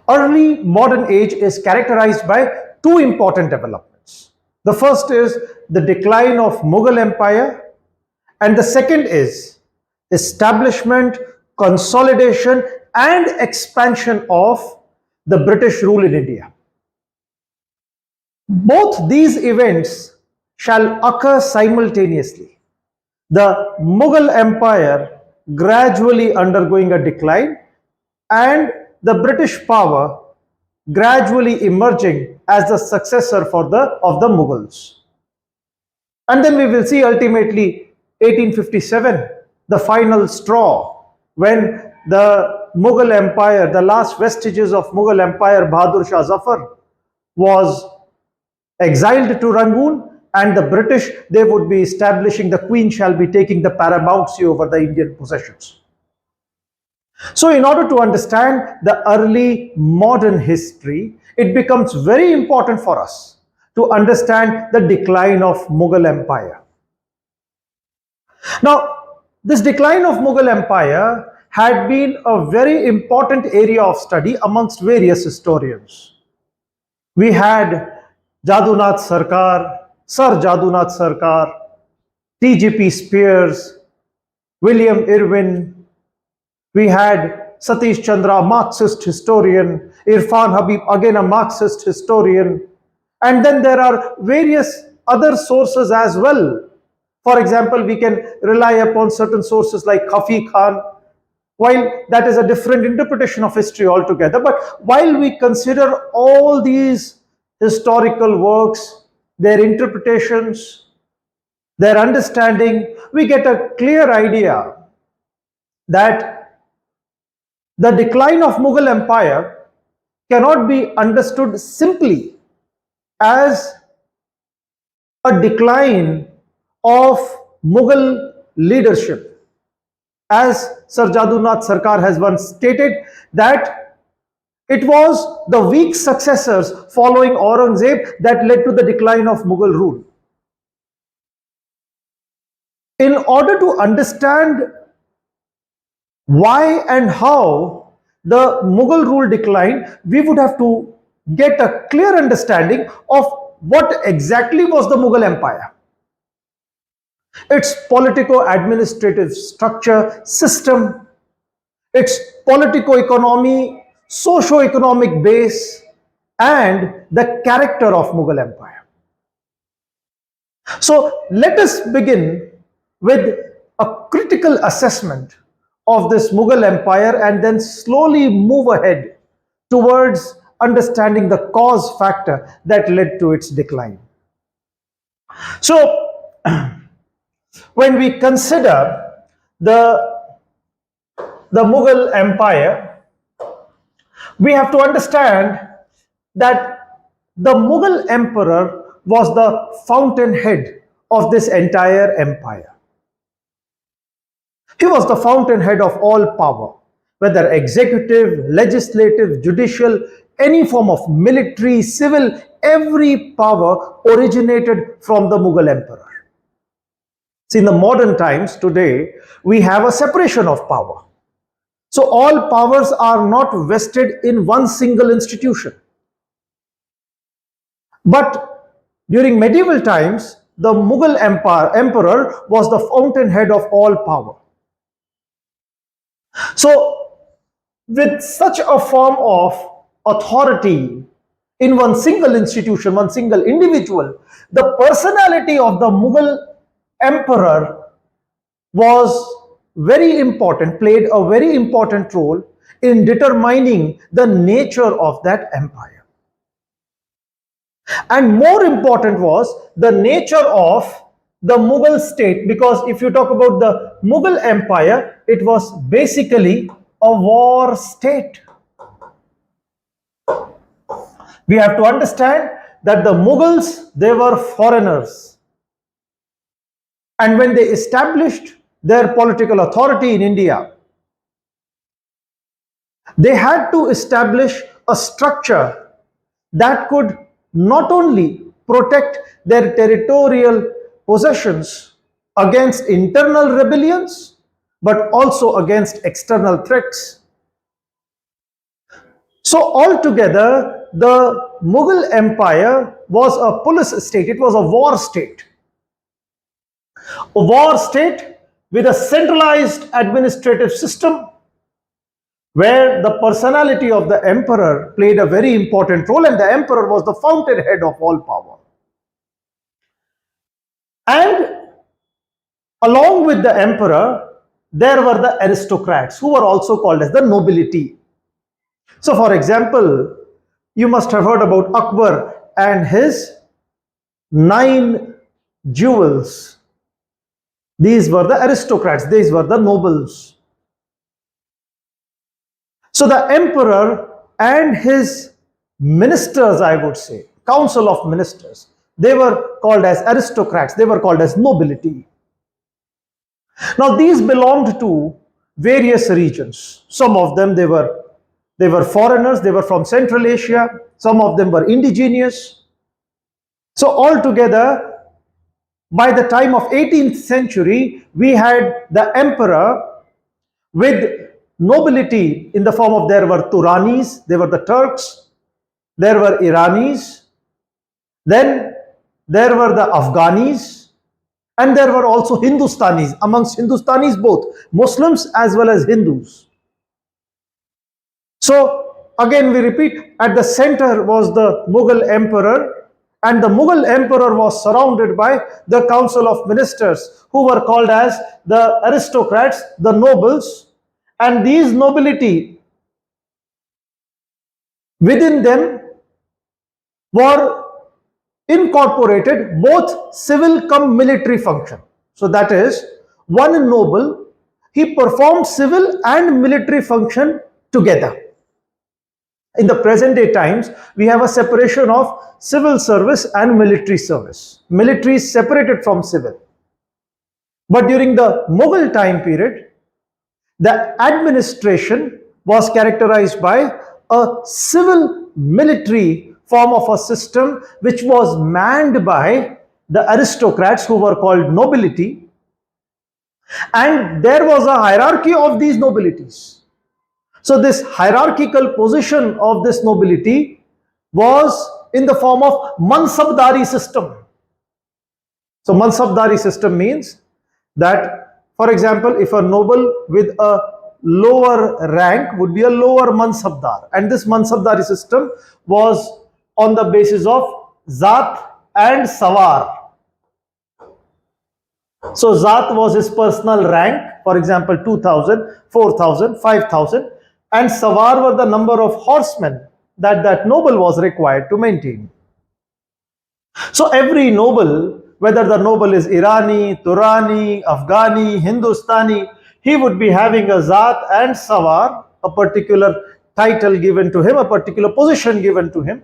early modern age is characterized by two important developments. The first is the decline of Mughal Empire, and the second is establishment, consolidation, and expansion of the British rule in India. Both these events shall occur simultaneously. The Mughal Empire gradually undergoing a decline, and the British power gradually emerging as the successor of the Mughals. And then we will see ultimately 1857, the final straw, when the Mughal Empire, the last vestiges of Mughal Empire, Bahadur Shah Zafar, was exiled to Rangoon, and the British, they would be establishing, the Queen shall be taking the paramountcy over the Indian possessions. So in order to understand the early modern history, it becomes very important for us to understand the decline of Mughal Empire. Now, this decline of Mughal Empire had been a very important area of study amongst various historians. We had Jadunath Sarkar, Sir Jadunath Sarkar, T.G.P. Spears, William Irwin. We had Satish Chandra, Marxist historian, Irfan Habib, again a Marxist historian. And then there are various other sources as well. For example, we can rely upon certain sources like Khafi Khan, while that is a different interpretation of history altogether. But while we consider all these historical works, their interpretations, their understanding, we get a clear idea that the decline of Mughal Empire cannot be understood simply as a decline of Mughal leadership. As Sir Jadunath Sarkar has once stated, that it was the weak successors following Aurangzeb that led to the decline of Mughal rule. In order to understand why and how the Mughal rule declined, we would have to get a clear understanding of what exactly was the Mughal Empire. Its politico-administrative structure, system, its politico-economy, socio-economic base, and the character of Mughal Empire. So let us begin with a critical assessment of this Mughal Empire and then slowly move ahead towards understanding the cause factor that led to its decline. So when we consider the Mughal Empire, we have to understand that the Mughal emperor was the fountainhead of this entire empire. He was the fountainhead of all power, whether executive, legislative, judicial, any form of military, civil, every power originated from the Mughal emperor. See, in the modern times today, we have a separation of power. So all powers are not vested in one single institution. But during medieval times, the Mughal emperor was the fountainhead of all power. So with such a form of authority in one single institution, one single individual, the personality of the Mughal emperor was very important, played a very important role in determining the nature of that empire. And more important was the nature of the Mughal state, because if you talk about the Mughal Empire, it was basically a war state. We have to understand that the Mughals, they were foreigners. And when they established their political authority in India, they had to establish a structure that could not only protect their territorial possessions against internal rebellions, but also against external threats. So altogether, the Mughal Empire was a police state. It was a war state. A war state with a centralized administrative system where the personality of the emperor played a very important role, and the emperor was the fountainhead of all power. And along with the emperor, there were the aristocrats who were also called as the nobility. So, for example, you must have heard about Akbar and his 9 jewels. These were the aristocrats, these were the nobles. So, the emperor and his ministers, I would say, council of ministers, they were called as aristocrats, they were called as nobility. Now, these belonged to various regions. Some of them they were foreigners, they were from Central Asia, some of them were indigenous. So altogether, by the time of 18th century, we had the emperor with nobility in the form of, there were Turanis, they were the Turks, there were Iranis, then there were the Afghanis, and there were also Hindustanis. Amongst Hindustanis, both Muslims as well as Hindus. So again we repeat, at the center was the Mughal emperor, and the Mughal emperor was surrounded by the council of ministers who were called as the aristocrats, the nobles, and these nobility, within them were incorporated both civil cum military function. So that is, one noble, he performed civil and military function together. In the present day times, we have a separation of civil service and military service. Military is separated from civil. But during the Mughal time period, the administration was characterized by a civil military form of a system which was manned by the aristocrats who were called nobility, and there was a hierarchy of these nobilities. So this hierarchical position of this nobility was in the form of mansabdari system. So mansabdari system means that, for example, if a noble with a lower rank would be a lower mansabdar, and this mansabdari system was on the basis of Zat and Sawar. So Zat was his personal rank, for example 2000, 4000, 5000, and Sawar were the number of horsemen that noble was required to maintain. So every noble, whether the noble is Irani, Turani, Afghani, Hindustani, he would be having a Zat and Sawar, a particular title given to him, a particular position given to him.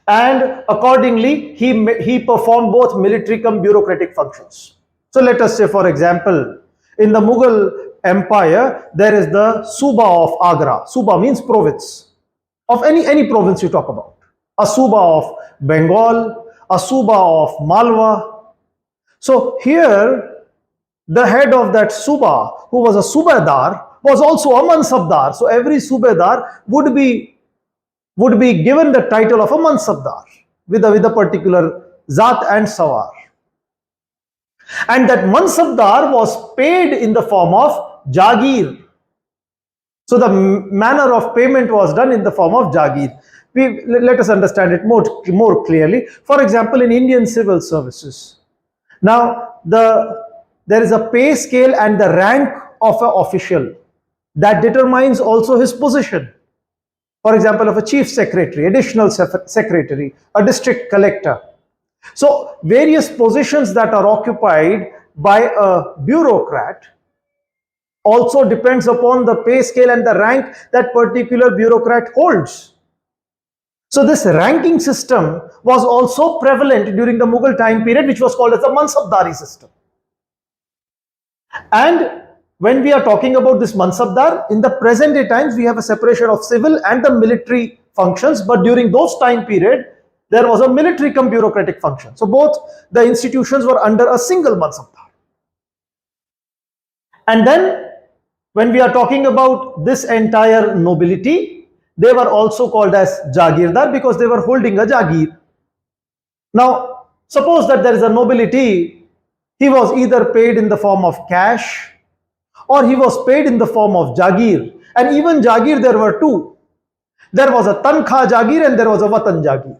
And accordingly, he performed both military cum bureaucratic functions. So let us say, for example, in the Mughal Empire, there is the Suba of Agra. Suba means province. Of any province you talk about. A Suba of Bengal, a Suba of Malwa. So here, the head of that Suba, who was a Subedar, was also a Mansabdar. So every Subedar would be given the title of a Mansabdar with a particular Zat and Sawar. And that Mansabdar was paid in the form of Jagir. So the manner of payment was done in the form of Jagir. Let us understand it more clearly. For example, in Indian civil services, now there is a pay scale and the rank of an official that determines also his position. For example, of a chief secretary, additional secretary, a district collector. So various positions that are occupied by a bureaucrat also depends upon the pay scale and the rank that particular bureaucrat holds. So this ranking system was also prevalent during the Mughal time period, which was called as the Mansabdari system. And when we are talking about this Mansabdar, in the present day times, we have a separation of civil and the military functions, but during those time period, there was a military cum bureaucratic function. So both the institutions were under a single Mansabdar. And then when we are talking about this entire nobility, They were also called as Jagirdar because they were holding a Jagir. Now, suppose that there is a nobility, he was either paid in the form of cash or he was paid in the form of Jagir. And even Jagir, there were two. There was a Tankha Jagir and there was a Watan Jagir.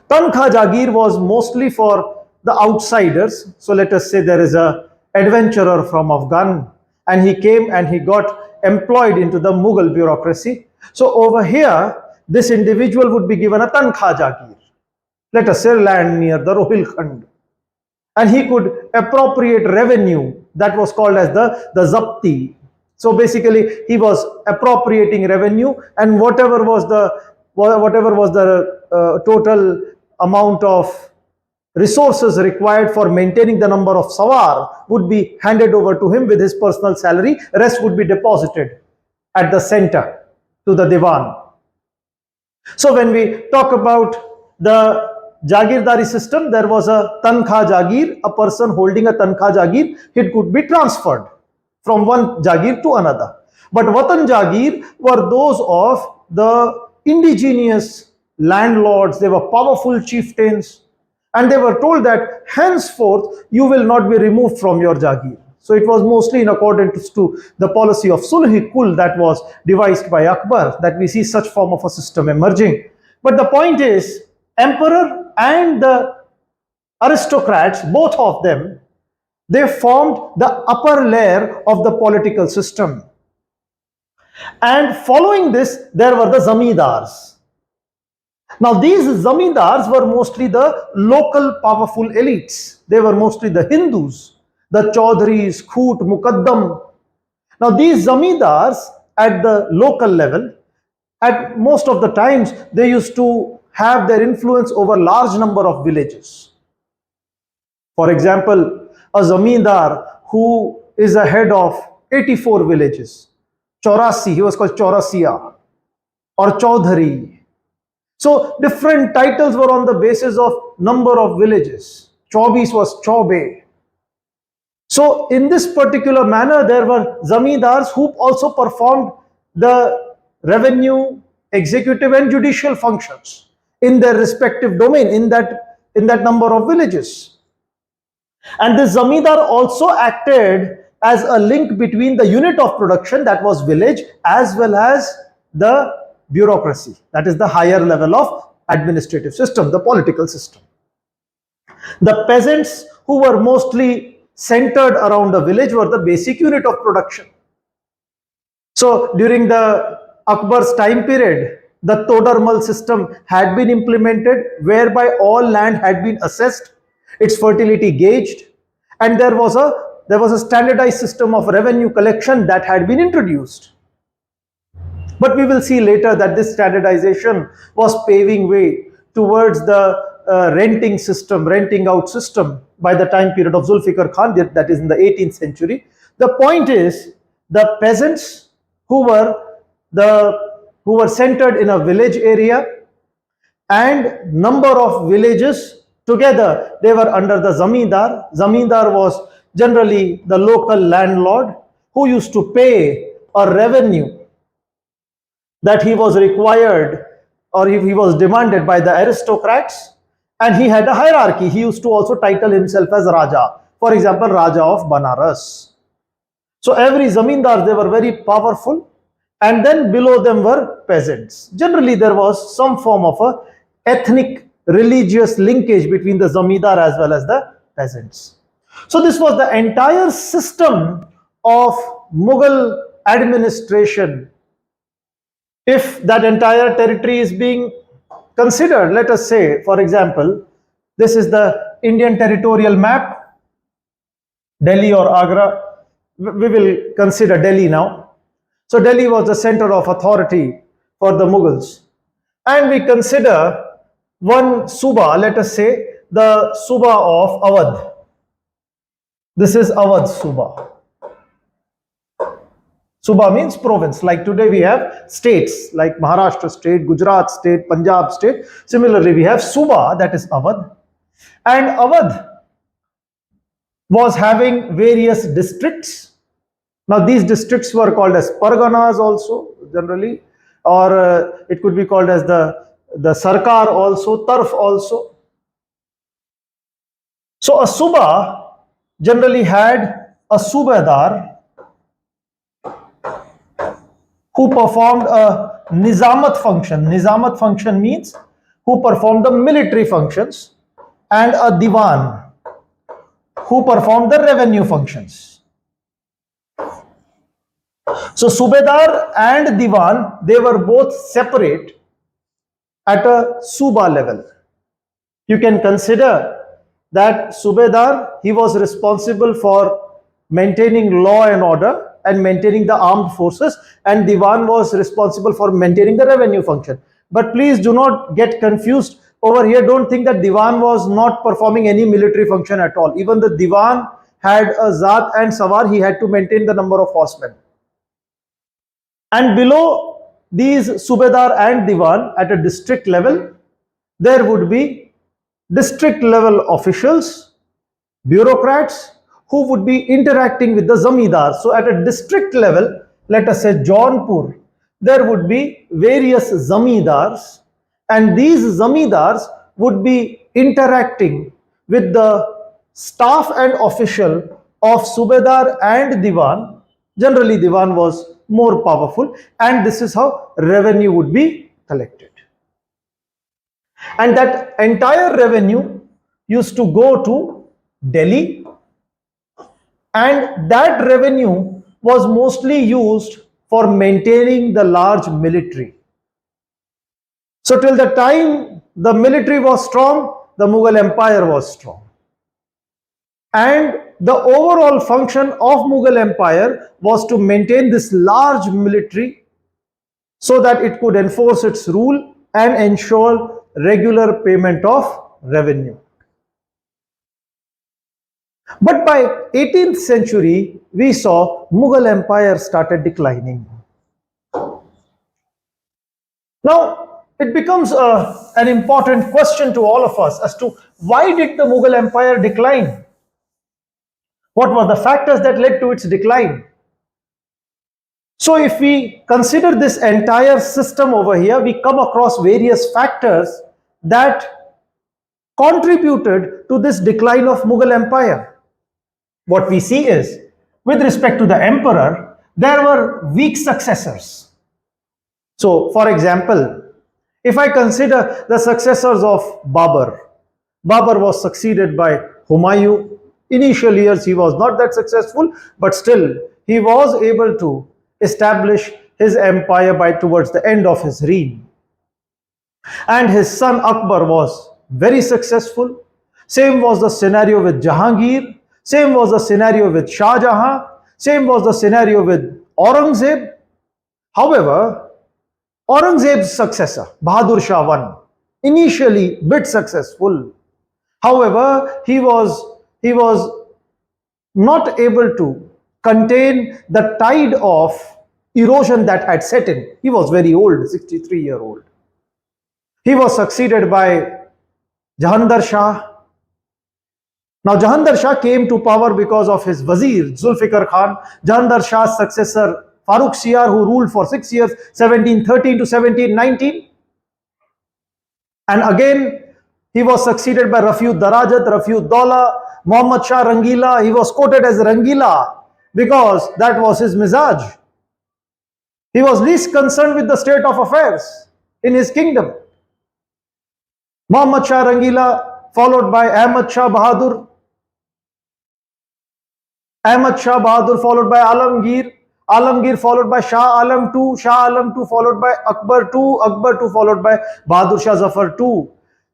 Tankha Jagir was mostly for the outsiders. So let us say there is a adventurer from Afghan and he came and he got employed into the Mughal bureaucracy. So over here, this individual would be given a Tankha Jagir. Let us say land near the Rohilkhand. And he could appropriate revenue that was called as the Zapti. So basically, he was appropriating revenue, and whatever was the total amount of resources required for maintaining the number of sawar would be handed over to him with his personal salary. Rest would be deposited at the center to the Diwan. So when we talk about the Jagirdari system, there was a Tankha Jagir, a person holding a Tankha Jagir, it could be transferred from one Jagir to another. But Watan Jagir were those of the indigenous landlords. They were powerful chieftains and they were told that henceforth you will not be removed from your Jagir. So it was mostly in accordance to the policy of Sulh-i-Kul that was devised by Akbar that we see such form of a system emerging. But the point is, emperor and the aristocrats, both of them, they formed the upper layer of the political system. And following this, there were the zamindars. Now these zamindars were mostly the local powerful elites. They were mostly the Hindus, the Chaudhris, Khoot, Muqaddam. Now these zamindars at the local level, at most of the times, they used to have their influence over large number of villages. For example, a zamindar who is a head of 84 villages, Chaurasi, he was called Chaurasiya or Chaudhary. So different titles were on the basis of number of villages. Chaubis was Chaube. So in this particular manner, there were zamindars who also performed the revenue, executive and judicial functions in their respective domain, in that number of villages. And the zamindar also acted as a link between the unit of production, that was village, as well as the bureaucracy, that is the higher level of administrative system, the political system. The peasants, who were mostly centered around the village, were the basic unit of production. So during the Akbar's time period, the Todarmal system had been implemented, whereby all land had been assessed, its fertility gauged, and there was a standardized system of revenue collection that had been introduced. But we will see later that this standardization was paving way towards the renting out system by the time period of Zulfikar Khan, that is in the 18th century. The point is, the peasants who were centered in a village area and number of villages together, they were under the zamindar. Zamindar was generally the local landlord who used to pay a revenue that he was required or he was demanded by the aristocrats, and he had a hierarchy. He used to also title himself as Raja. For example, Raja of Banaras. So every zamindar, they were very powerful, and then below them were peasants. Generally, there was some form of a ethnic religious linkage between the zamindar as well as the peasants. So this was the entire system of Mughal administration. If that entire territory is being considered, let us say, for example, this is the Indian territorial map, Delhi or Agra. We will consider Delhi now. So Delhi was the center of authority for the Mughals. And we consider one Suba, let us say the Suba of Awadh. This is Awadh Suba. Suba means province. Like today we have states like Maharashtra state, Gujarat state, Punjab state. Similarly, we have Suba, that is Awadh. And Awadh was having various districts. Now these districts were called as Parganas also generally. or it could be called as the Sarkar also, Tarf also. So a Suba generally had a Subedar who performed a Nizamat function. Nizamat function means who performed the military functions, and a Diwan who performed the revenue functions. So Subedar and Diwan, they were both separate at a Suba level. You can consider that Subedar, he was responsible for maintaining law and order and maintaining the armed forces, and Diwan was responsible for maintaining the revenue function. But please do not get confused over here. Don't think that Diwan was not performing any military function at all. Even the Diwan had a Zat and Sawar. He had to maintain the number of horsemen. And below these Subedar and Diwan at a district level, there would be district level officials, bureaucrats who would be interacting with the Zamidar. So at a district level, let us say Jaunpur, there would be various Zamidars, and these Zamidars would be interacting with the staff and official of Subedar and Diwan. Generally, Diwan was more powerful, and this is how revenue would be collected. And that entire revenue used to go to Delhi, and that revenue was mostly used for maintaining the large military. So till the time the military was strong, the Mughal Empire was strong. And the overall function of Mughal Empire was to maintain this large military so that it could enforce its rule and ensure regular payment of revenue. But by 18th century, we saw Mughal Empire started declining. Now, it becomes an important question to all of us as to why did the Mughal Empire decline? What were the factors that led to its decline? So if we consider this entire system over here, we come across various factors that contributed to this decline of Mughal Empire. What we see is, with respect to the emperor, there were weak successors. So, for example, if I consider the successors of Babur, Babur was succeeded by Humayun. Initial years he was not that successful, but still he was able to establish his empire by towards the end of his reign. And his son Akbar was very successful. Same was the scenario with Jahangir. Same was the scenario with Shah Jahan. Same was the scenario with Aurangzeb. However, Aurangzeb's successor, Bahadur Shah I, initially bit successful. However, he was not able to contain the tide of erosion that had set in. He was very old, 63-year-old. He was succeeded by Jahandar Shah. Now, Jahandar Shah came to power because of his Wazir, Zulfikar Khan. Jahandar Shah's successor, Farooq Siyar, who ruled for 6 years, 1713 to 1719. And again, he was succeeded by Rafiud Darajat, Rafiud Daula, Muhammad Shah Rangila. He was quoted as Rangila because that was his mizaj. He was least concerned with the state of affairs in his kingdom. Muhammad Shah Rangila, followed by Ahmad Shah Bahadur. Ahmad Shah Bahadur followed by Alamgir. Alamgir followed by Shah Alam II. Shah Alam II followed by Akbar II. Akbar II followed by Bahadur Shah Zafar II.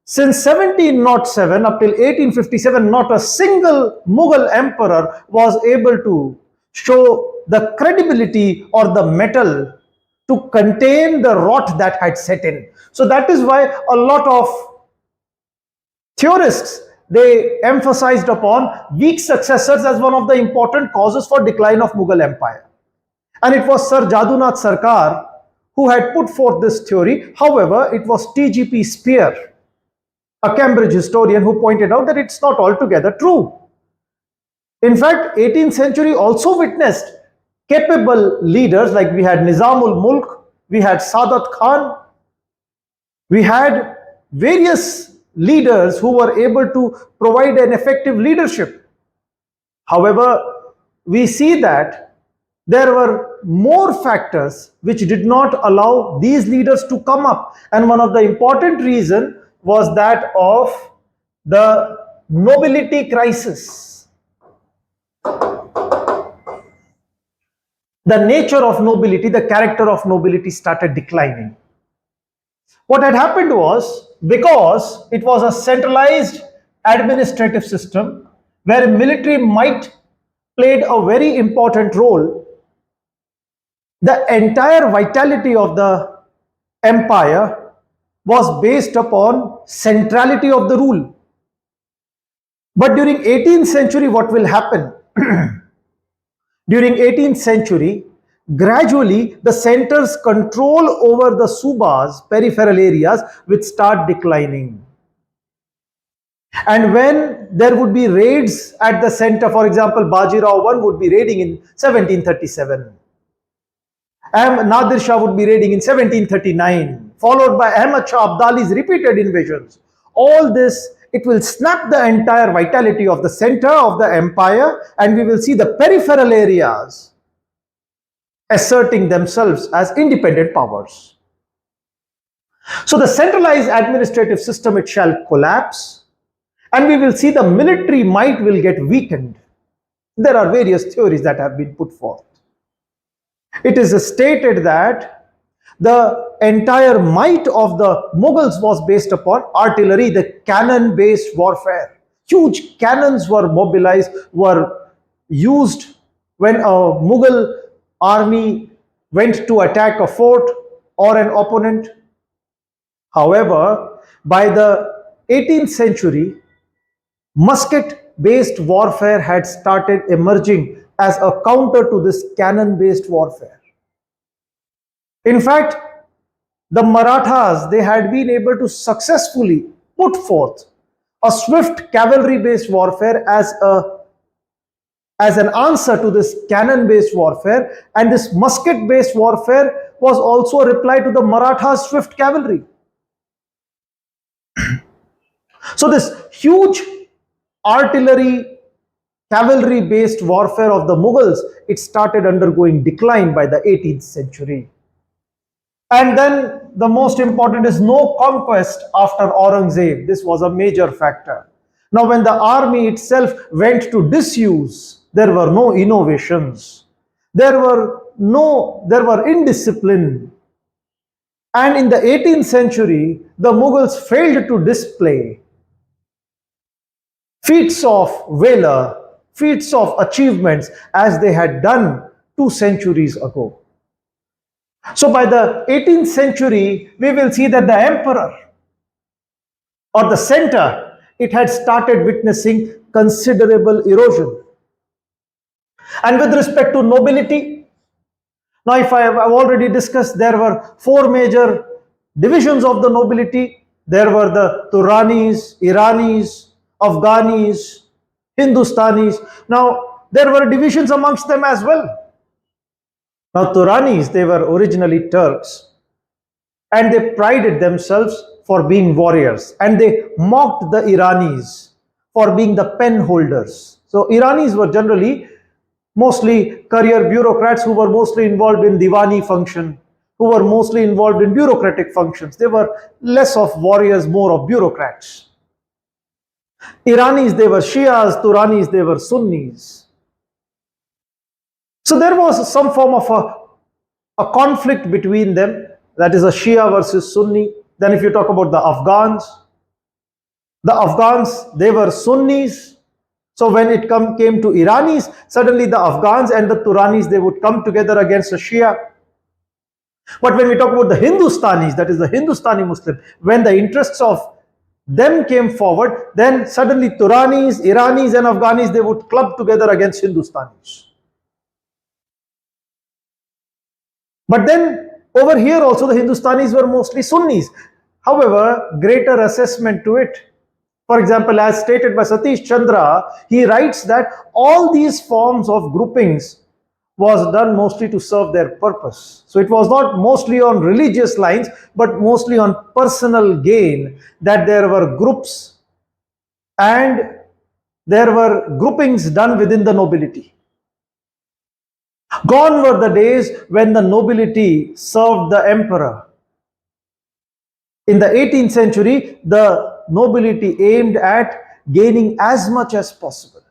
Since 1707 up till 1857, not a single Mughal emperor was able to show the credibility or the mettle to contain the rot that had set in. So that is why a lot of theorists, they emphasized upon weak successors as one of the important causes for decline of Mughal Empire. And it was Sir Jadunath Sarkar who had put forth this theory. However, it was T.G.P. Spear, a Cambridge historian, who pointed out that it's not altogether true. In fact, 18th century also witnessed capable leaders like we had Nizamul Mulk, we had Sadat Khan, we had various leaders who were able to provide an effective leadership. However, we see that there were more factors which did not allow these leaders to come up. And one of the important reasons was that of the nobility crisis. The nature of nobility, the character of nobility started declining. What had happened was, because it was a centralized administrative system where military might played a very important role, the entire vitality of the empire was based upon centrality of the rule. But during 18th century, what will happen? During 18th century, gradually the center's control over the subas, peripheral areas, would start declining. And when there would be raids at the center, for example, Bajirao I would be raiding in 1737. Nadir Shah would be raiding in 1739, followed by Ahmad Shah Abdali's repeated invasions. All this, it will snap the entire vitality of the center of the empire, and we will see the peripheral areas asserting themselves as independent powers. So the centralized administrative system, it shall collapse, and we will see the military might will get weakened. There are various theories that have been put forth. It is stated that the entire might of the Mughals was based upon artillery, the cannon-based warfare. Huge cannons were mobilized, were used when a Mughal army went to attack a fort or an opponent. However, by the 18th century, musket-based warfare had started emerging as a counter to this cannon-based warfare. In fact, the Marathas, they had been able to successfully put forth a swift cavalry-based warfare as an answer to this cannon-based warfare, and this musket-based warfare was also a reply to the Marathas' swift cavalry. So this huge artillery, cavalry-based warfare of the Mughals, it started undergoing decline by the 18th century. And then the most important is no conquest after Aurangzeb. This was a major factor. Now when the army itself went to disuse, there were no innovations. There were indiscipline. And in the 18th century, the Mughals failed to display feats of valor, feats of achievements as they had done 2 centuries ago. So by the 18th century, we will see that the emperor or the center, it had started witnessing considerable erosion. And with respect to nobility, now if I've already discussed, there were 4 major divisions of the nobility. There were the Turanis, Iranis, Afghanis, Hindustanis. Now there were divisions amongst them as well. Now Turanis, they were originally Turks, and they prided themselves for being warriors, and they mocked the Iranis for being the pen holders. So Iranis were generally mostly career bureaucrats who were mostly involved in Diwani function, who were mostly involved in bureaucratic functions. They were less of warriors, more of bureaucrats. Iranis, they were Shias, Turanis, they were Sunnis. So there was some form of a conflict between them, that is a Shia versus Sunni. Then if you talk about the Afghans, they were Sunnis. So when it came to Iranis, suddenly the Afghans and the Turanis, they would come together against the Shia. But when we talk about the Hindustanis, that is the Hindustani Muslim, when the interests of them came forward, then suddenly Turanis, Iranis and Afghanis, they would club together against Hindustanis. But then over here also the Hindustanis were mostly Sunnis. However, greater assessment to it. For example, as stated by Satish Chandra, he writes that all these forms of groupings was done mostly to serve their purpose. So it was not mostly on religious lines, but mostly on personal gain, that there were groups and there were groupings done within the nobility. Gone were the days when the nobility served the emperor. In the 18th century, the nobility aimed at gaining as much as possible.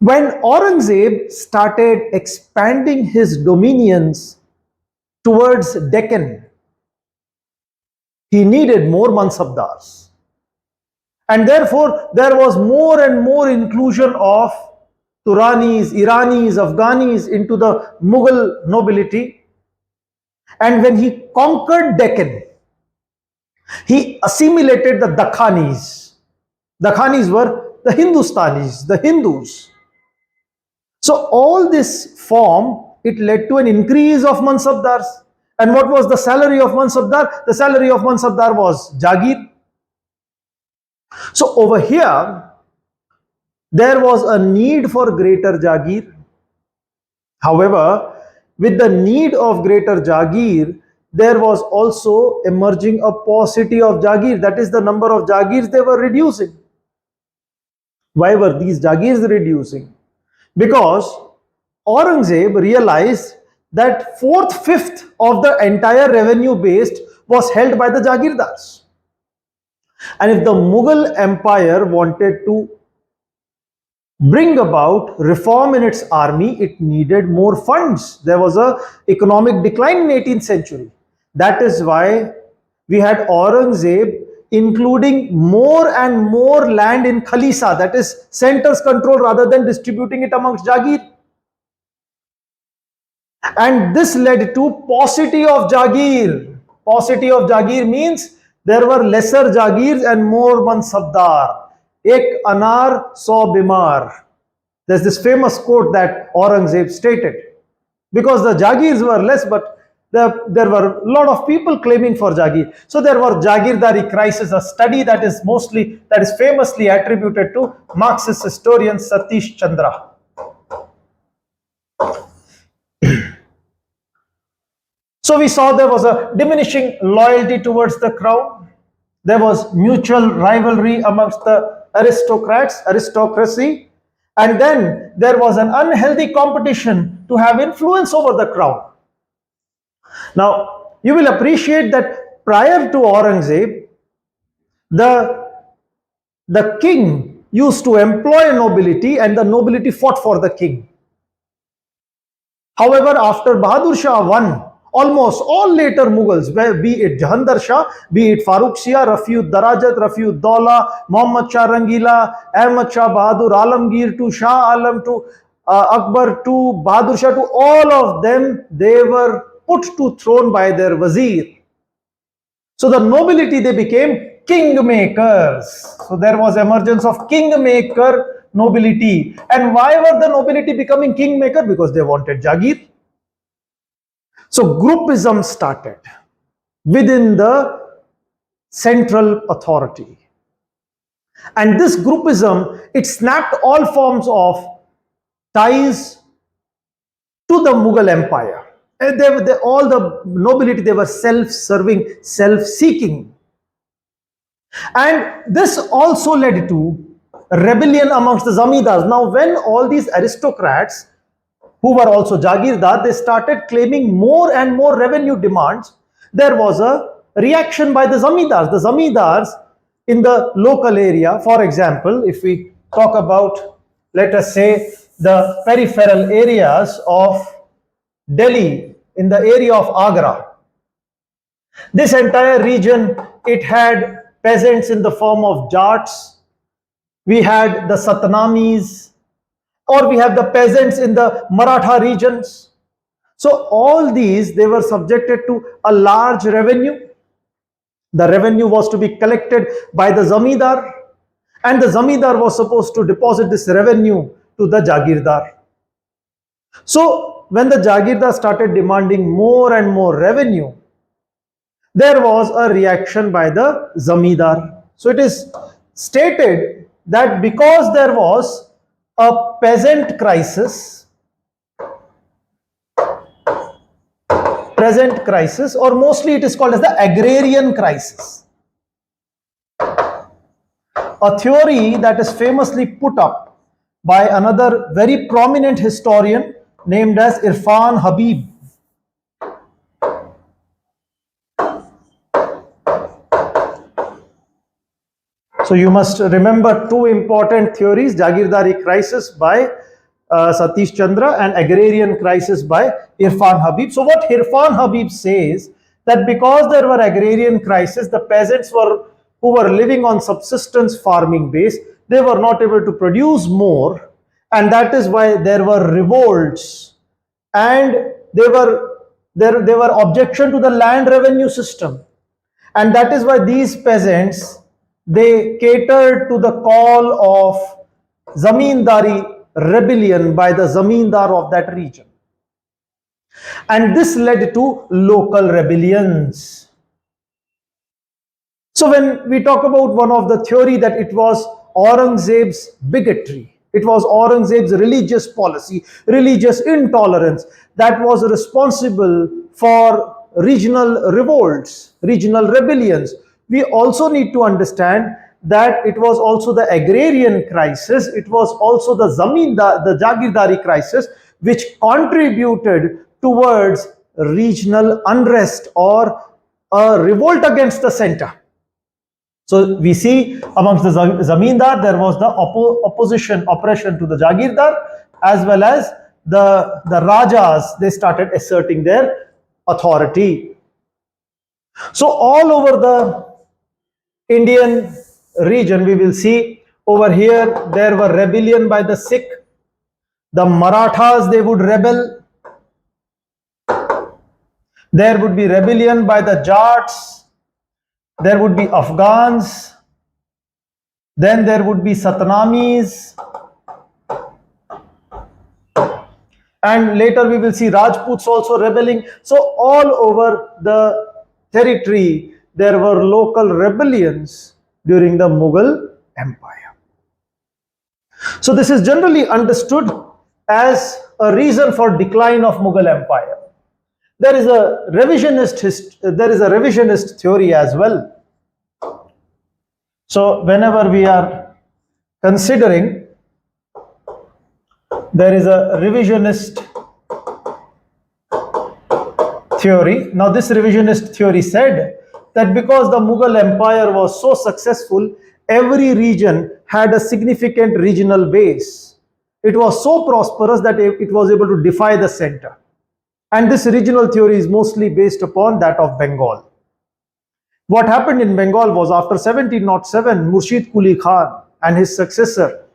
When Aurangzeb started expanding his dominions towards Deccan, he needed more mansabdars. And therefore, there was more and more inclusion of Turanis, Iranis, Afghanis into the Mughal nobility. And when he conquered Deccan, he assimilated the Dakhanis. Dakhanis were the Hindustanis, the Hindus. So all this form, it led to an increase of mansabdars. And what was the salary of mansabdar? The salary of mansabdar was Jagir. So over here, there was a need for greater Jagir. However, with the need of greater Jagir, there was also emerging a paucity of Jagir. That is, the number of Jagirs they were reducing. Why were these Jagirs reducing? Because Aurangzeb realized that fourth, fifth of the entire revenue base was held by the Jagirdars. And if the Mughal Empire wanted to bring about reform in its army, it needed more funds. There was an economic decline in 18th century. That is why we had Aurangzeb including more and more land in Khalisa, that is center's control, rather than distributing it amongst Jagir. And this led to paucity of Jagir. Paucity of Jagir means there were lesser Jagirs and more mansabdar. Ek anar so bimar. There's this famous quote that Aurangzeb stated. Because the Jagirs were less, but there were a lot of people claiming for Jagir. So there was Jagirdari crisis, a study that is famously attributed to Marxist historian Satish Chandra. So we saw there was a diminishing loyalty towards the crown. There was mutual rivalry amongst the aristocracy. And then there was an unhealthy competition to have influence over the crown. Now, you will appreciate that prior to Aurangzeb, the king used to employ nobility and the nobility fought for the king. However, after Bahadur Shah won, almost all later Mughals, be it Jahandar Shah, be it Farooq Shah, Rafiud Darajat, Rafiud Daula, Muhammad Shah Rangila, Ahmad Shah Bahadur Alamgir, to Shah Alam, to Akbar, to Bahadur Shah, to all of them, they were put to throne by their wazir. So the nobility, they became kingmakers. So there was emergence of kingmaker nobility. And why were the nobility becoming kingmaker? Because they wanted Jagir. So groupism started within the central authority. And this groupism, it snapped all forms of ties to the Mughal Empire. And all the nobility, they were self-serving, self-seeking. And this also led to rebellion amongst the zamindars. Now, when all these aristocrats, who were also Jagirdar, they started claiming more and more revenue demands, there was a reaction by the zamindars. The zamindars in the local area, for example, if we talk about, let us say, the peripheral areas of Delhi, in the area of Agra, this entire region, it had peasants in the form of Jats, we had the Satnamis, or we have the peasants in the Maratha regions. So all these, they were subjected to a large revenue. The revenue was to be collected by the zamindar, and the zamindar was supposed to deposit this revenue to the Jagirdar. So when the Jagirdar started demanding more and more revenue, there was a reaction by the zamindar. So it is stated that because there was a peasant crisis, or mostly it is called as the agrarian crisis. A theory that is famously put up by another very prominent historian named as Irfan Habib. So you must remember two important theories: Jagirdari crisis by Satish Chandra and agrarian crisis by Irfan Habib. So what Irfan Habib says, that because there were agrarian crisis, the peasants who were living on subsistence farming base, they were not able to produce more, and that is why there were revolts, and there were objection to the land revenue system, and that is why these peasants, they catered to the call of zamindari rebellion by the zamindar of that region, and this led to local rebellions. So when we talk about one of the theory, that it was Aurangzeb's bigotry, it was Aurangzeb's religious policy, religious intolerance, that was responsible for regional revolts, regional rebellions. We also need to understand that it was also the agrarian crisis, it was also the zamindar, the Jagirdari crisis, which contributed towards regional unrest or a revolt against the center. So we see amongst the zamindar, there was the oppression to the Jagirdar, as well as the Rajas, they started asserting their authority. So all over the Indian region, we will see over here, there were rebellion by the Sikh, the Marathas, they would rebel. There would be rebellion by the Jats, there would be Afghans, then there would be Satnamis, and later we will see Rajputs also rebelling. So all over the territory, there were local rebellions during the Mughal Empire. So this is generally understood as a reason for decline of Mughal Empire. There is a revisionist theory as well. So whenever we are considering, there is a revisionist theory. Now this revisionist theory said that because the Mughal Empire was so successful, every region had a significant regional base. It was so prosperous that it was able to defy the center. And this regional theory is mostly based upon that of Bengal. What happened in Bengal was, after 1707, Murshid Quli Khan and his successor,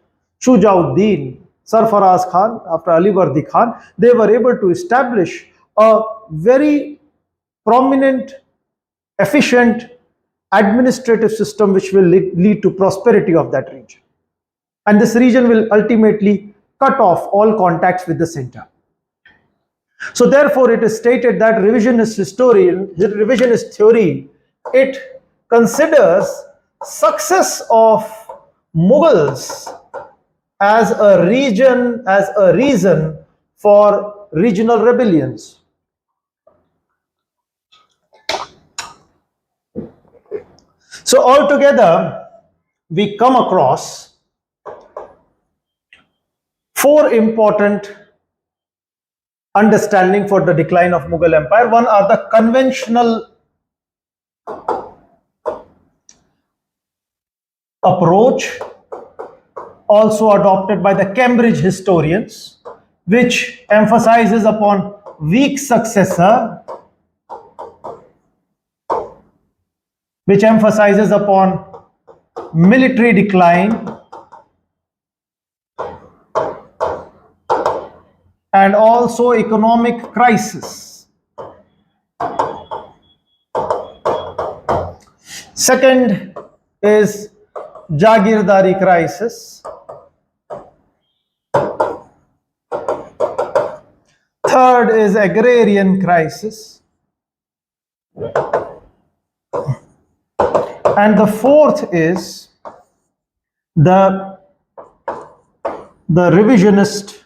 Shujauddin, Sarfaraz Khan, after Alivardi Khan, they were able to establish a very prominent, efficient administrative system which will lead to prosperity of that region. And this region will ultimately cut off all contacts with the center. So therefore, it is stated that revisionist theory, it considers success of Mughals as a reason for regional rebellions. So altogether, we come across four important understanding for the decline of Mughal Empire. One are the conventional approach, also adopted by the Cambridge historians, which emphasizes upon weak successor, which emphasizes upon military decline, and also economic crisis. Second is Jagirdari crisis. Third is agrarian crisis. And the fourth is the the revisionist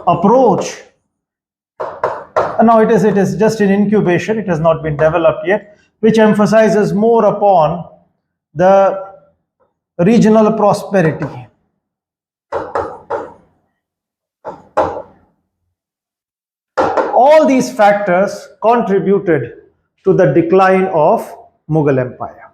approach. And now it is just in incubation, it has not been developed yet, which emphasizes more upon the regional prosperity. All these factors contributed to the decline of Mughal Empire.